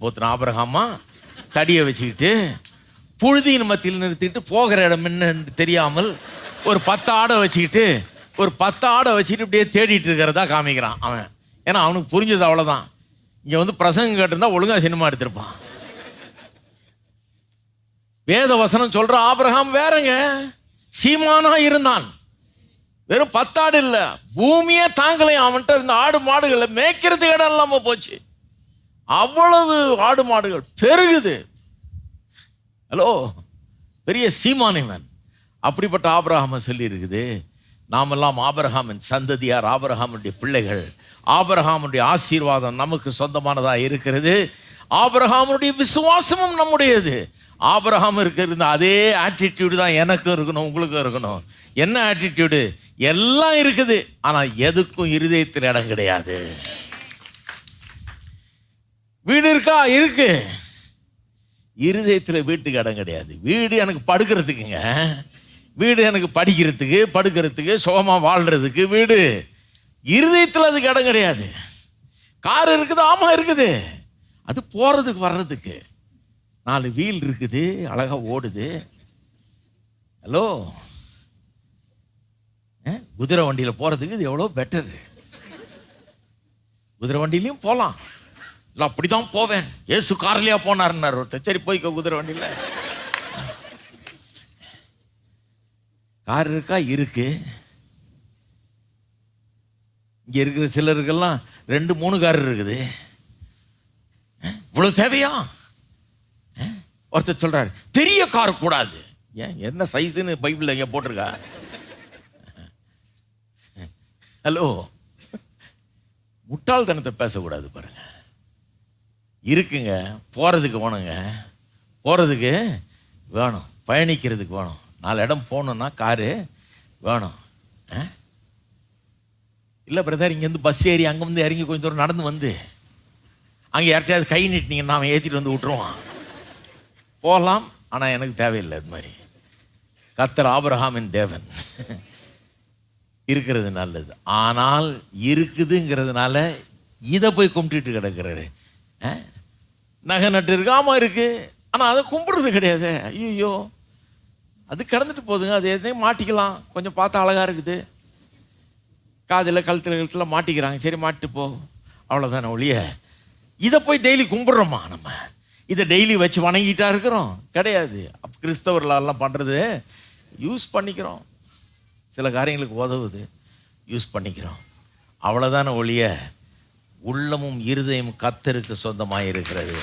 போத்துன ஆபிரகாமா தடியை வச்சுக்கிட்டு புழுதியின் மத்தியில் நிறுத்திட்டு போகிற இடம் என்னன்னு தெரியாமல் ஒரு 10 ஆடை வச்சுக்கிட்டு இப்படியே தேடிட்டு இருக்கிறதா காமிக்கிறான் அவன். ஏன்னா அவனுக்கு புரிஞ்சது அவ்வளோதான். இங்கே வந்து பிரசங்கம் கேட்டிருந்தா ஒழுங்காக சினிமா எடுத்திருப்பான். வேத வசனம் சொல்ற ஆபிரகாம் வேறங்க, சீமானா இருந்தான். வெறும் 10 ஆடு இல்லை, பூமியே தாங்கலையும். அவன்கிட்ட இருந்த ஆடு மாடுகளை மேய்க்கிறதுக்கு இடம் இல்லாம போச்சு. அவ்வளவு ஆடு மாடுகள் பெருகுது. ஹலோ, பெரிய சீமானிவன். அப்படிப்பட்ட ஆபிரகாம சொல்லி இருக்குது. நாமெல்லாம் ஆபிரகாமின் சந்ததியார், ஆபிரகாமுடைய பிள்ளைகள். ஆபிரகாமுடைய ஆசீர்வாதம் நமக்கு சொந்தமானதா இருக்கிறது. ஆபிரகாமுடைய விசுவாசமும் நம்முடையது. ஆபிரகாம் இருக்கிற அதே ஆட்டிடியூடு தான் எனக்கும் இருக்கணும், உங்களுக்கும் இருக்கணும். என்ன ஆட்டிடியூடு? எல்லாம் இருக்குது, ஆனா எதுக்கும் இருதயத்தில் இடம் கிடையாது. வீடு இருக்கா? இருக்கு. இருதயத்தில் வீட்டுக்கு இடம் கிடையாது. வீடு எனக்கு படுக்கிறதுக்குங்க, வீடு எனக்கு படிக்கிறதுக்கு, படுக்கிறதுக்கு, சுகமா வாழ்றதுக்கு வீடு. இருதயத்தில் அதுக்கு இடம் கிடையாது. கார் இருக்குது, ஆமா இருக்குது, அது போறதுக்கு வர்றதுக்கு. 4 வீல் இருக்குது, அழகா ஓடுது. ஹலோ, குதிரை வண்டியில போறதுக்கு இது எவ்வளோ பெட்டர். குதிரை வண்டியிலையும் போகலாம். இல்லை அப்படிதான் போவேன், ஏசு கார்லையா போனாருன்னார் ஒருத்தர். சரி போய்க்கோ குதிரை வண்டியில. கார் இருக்கா? இருக்கு. இங்க இருக்கிற சிலருக்கெல்லாம் 2-3 கார் இருக்குது. இவ்வளவு தேவையா? ஒருத்தர் சொல்றாரு பெரிய கார் கூடாது. ஏன், என்ன சைஸ்ன்னு பைபிள்ல எங்க போட்டிருக்கா? ஹலோ, முட்டாள்தனத்தை பேசக்கூடாது பாருங்க. இருக்குங்க, போறதுக்கு வேணுங்க, போறதுக்கு வேணும், பயணிக்கிறதுக்கு வேணும். 4 இடம் போகணும்னா காரு வேணும். இல்லை பிரதர், இங்கேருந்து பஸ் ஏறி அங்கே வந்து இறங்கி கொஞ்சம் தூரம் நடந்து வந்து அங்கே யார்கிட்டயாவது கை நீட்டினீங்கன்னா அவன் ஏற்றிட்டு வந்து விட்டுருவான். போகலாம், ஆனால் எனக்கு தேவையில்லை. அது மாதிரி கர்த்தர் ஆபிரகாமின் தேவன். இருக்கிறது நல்லது, ஆனால் இருக்குதுங்கிறதுனால இதை போய் கும்பிட்டுட்டு கிடக்கிறாரு. நகை நட்டு இருக்கு, ஆமா இருக்கு, ஆனால் அதை கும்பிடுறது கிடையாது. ஐயோ, அது கிடந்துட்டு போகுதுங்க, அது எதையும் மாட்டிக்கலாம், கொஞ்சம் பார்த்தா அழகா இருக்குது, காதில் கழுத்தில் மாட்டிக்கிறாங்க, சரி மாட்டிட்டு போ, அவ்வளோதானே ஒழிய இதை போய் டெய்லி கும்பிடுறோமா? நம்ம இதை டெய்லி வச்சு வணங்கிட்டா இருக்கிறோம்? கிடையாது. கிறிஸ்தவர்களெல்லாம் பண்ணுறது யூஸ் பண்ணிக்கிறோம், சில காரியங்களுக்கு உதவுது, யூஸ் பண்ணிக்கிறோம், அவ்வளோதானே ஒழிய உள்ளமும் இருதயம் கர்த்தருக்கு சொந்தமாக இருக்கிறது.